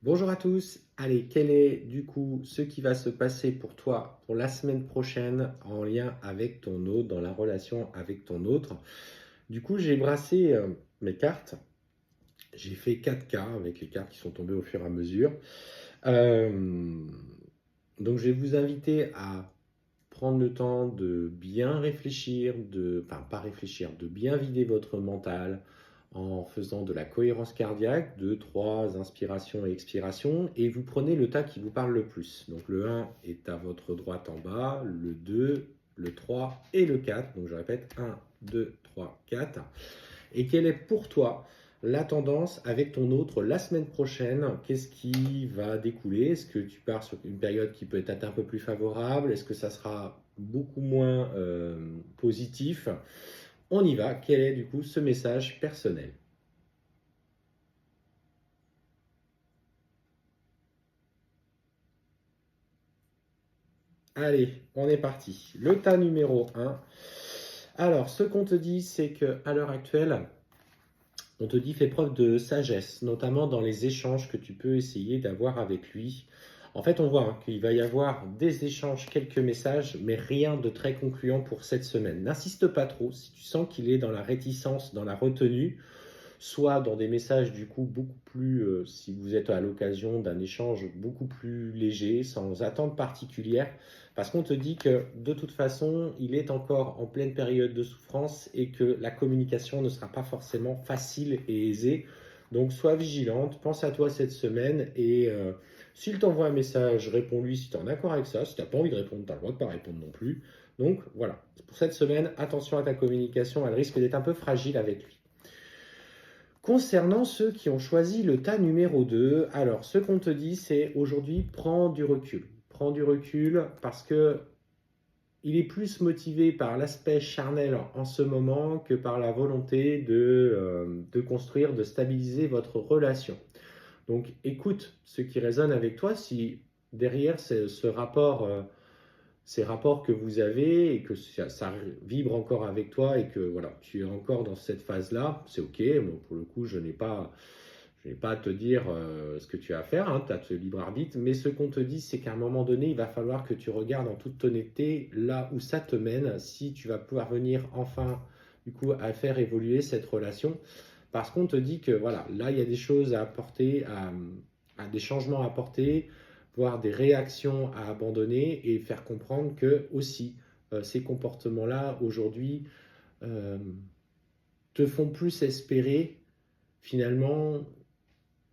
Bonjour à tous. Allez, quel est du coup ce qui va se passer pour toi pour la semaine prochaine en lien avec ton autre, dans la relation avec ton autre? Du coup, j'ai brassé mes cartes. J'ai fait 4 cas avec les cartes qui sont tombées au fur et à mesure. Euh, donc, je vais vous inviter à prendre le temps de bien réfléchir, enfin pas réfléchir, de bien vider votre mental en faisant de la cohérence cardiaque, 2, 3 inspirations et expirations, et vous prenez le tas qui vous parle le plus. Donc le 1 est à votre droite en bas, le 2, le 3 et le 4. Donc je répète, 1, 2, 3, 4. Et quelle est pour toi la tendance avec ton autre la semaine prochaine? Qu'est-ce qui va découler? Est-ce que tu pars sur une période qui peut être un peu plus favorable? Est-ce que ça sera beaucoup moins positif? On y va. Quel est du coup ce message personnel? Allez, on est parti. Le tas numéro 1. Alors, ce qu'on te dit, c'est que à l'heure actuelle, on te dit fais preuve de sagesse, notamment dans les échanges que tu peux essayer d'avoir avec lui. En fait, on voit qu'il va y avoir des échanges, quelques messages, mais rien de très concluant pour cette semaine. N'insiste pas trop. Si tu sens qu'il est dans la réticence, dans la retenue, soit dans des messages du coup beaucoup plus, si vous êtes à l'occasion d'un échange beaucoup plus léger, sans attente particulière, parce qu'on te dit que de toute façon, il est encore en pleine période de souffrance et que la communication ne sera pas forcément facile et aisée. Donc sois vigilante, pense à toi cette semaine et s'il t'envoie un message, réponds-lui si tu es en accord avec ça. Si tu n'as pas envie de répondre, tu as le droit de ne pas répondre non plus. Donc voilà, pour cette semaine, attention à ta communication, elle risque d'être un peu fragile avec lui. Concernant ceux qui ont choisi le tas numéro 2, alors ce qu'on te dit, c'est aujourd'hui, prends du recul. Prends du recul parce que il est plus motivé par l'aspect charnel en ce moment que par la volonté de construire, de stabiliser votre relation. Donc écoute ce qui résonne avec toi. Si derrière ce rapport ces rapports que vous avez et que ça vibre encore avec toi et que voilà, tu es encore dans cette phase-là, c'est ok. Moi, pour le coup, je n'ai pas à te dire ce que tu as à faire, hein, tu as ce libre arbitre, mais ce qu'on te dit, c'est qu'à un moment donné, il va falloir que tu regardes en toute honnêteté là où ça te mène, si tu vas pouvoir venir enfin, du coup, à faire évoluer cette relation. Parce qu'on te dit que voilà, là, il y a des choses à apporter, à des changements à apporter, voire des réactions à abandonner et faire comprendre que aussi ces comportements-là aujourd'hui euh, te font plus espérer finalement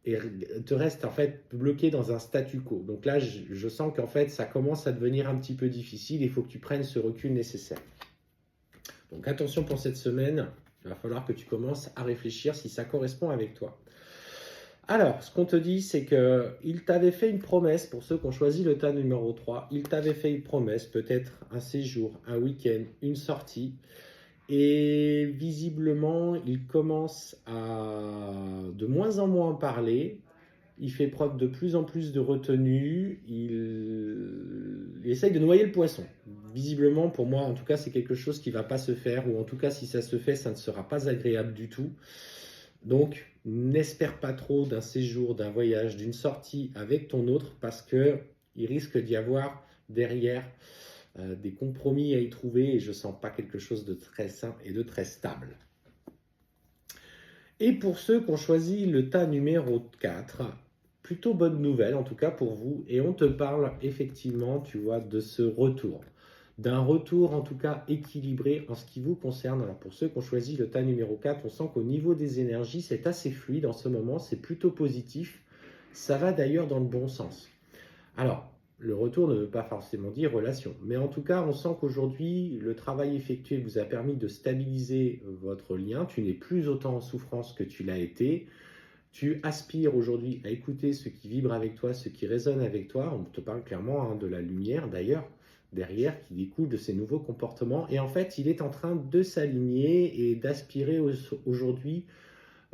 et te restent en fait bloqué dans un statu quo. Donc là, je sens qu'en fait, ça commence à devenir un petit peu difficile. Il faut que tu prennes ce recul nécessaire. Donc attention pour cette semaine, il va falloir que tu commences à réfléchir si ça correspond avec toi. Alors, ce qu'on te dit, c'est qu'il t'avait fait une promesse, pour ceux qui ont choisi le tas numéro 3, il t'avait fait une promesse, peut-être un séjour, un week-end, une sortie. Et visiblement, il commence à de moins en moins parler. Il fait preuve de plus en plus de retenue. Il essaye de noyer le poisson. Visiblement, pour moi, en tout cas, c'est quelque chose qui ne va pas se faire. Ou en tout cas, si ça se fait, ça ne sera pas agréable du tout. Donc, n'espère pas trop d'un séjour, d'un voyage, d'une sortie avec ton autre parce que il risque d'y avoir derrière des compromis à y trouver et je ne sens pas quelque chose de très sain et de très stable. Et pour ceux qui ont choisi le tas numéro 4, plutôt bonne nouvelle en tout cas pour vous et on te parle effectivement, tu vois, de ce retour. D'un retour en tout cas équilibré en ce qui vous concerne. Alors pour ceux qui ont choisi le tas numéro 4, on sent qu'au niveau des énergies, c'est assez fluide en ce moment, c'est plutôt positif. Ça va d'ailleurs dans le bon sens. Alors, le retour ne veut pas forcément dire relation, mais en tout cas, on sent qu'aujourd'hui, le travail effectué vous a permis de stabiliser votre lien. Tu n'es plus autant en souffrance que tu l'as été. Tu aspires aujourd'hui à écouter ce qui vibre avec toi, ce qui résonne avec toi. On te parle clairement hein, de la lumière d'ailleurs, derrière, qui découle de ces nouveaux comportements. Et en fait, il est en train de s'aligner et d'aspirer aujourd'hui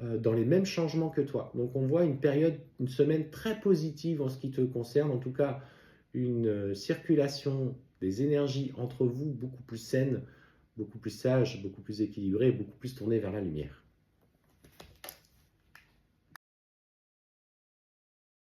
dans les mêmes changements que toi. Donc on voit une période, une semaine très positive en ce qui te concerne, en tout cas une circulation des énergies entre vous beaucoup plus saine, beaucoup plus sage, beaucoup plus équilibrée, beaucoup plus tournée vers la lumière.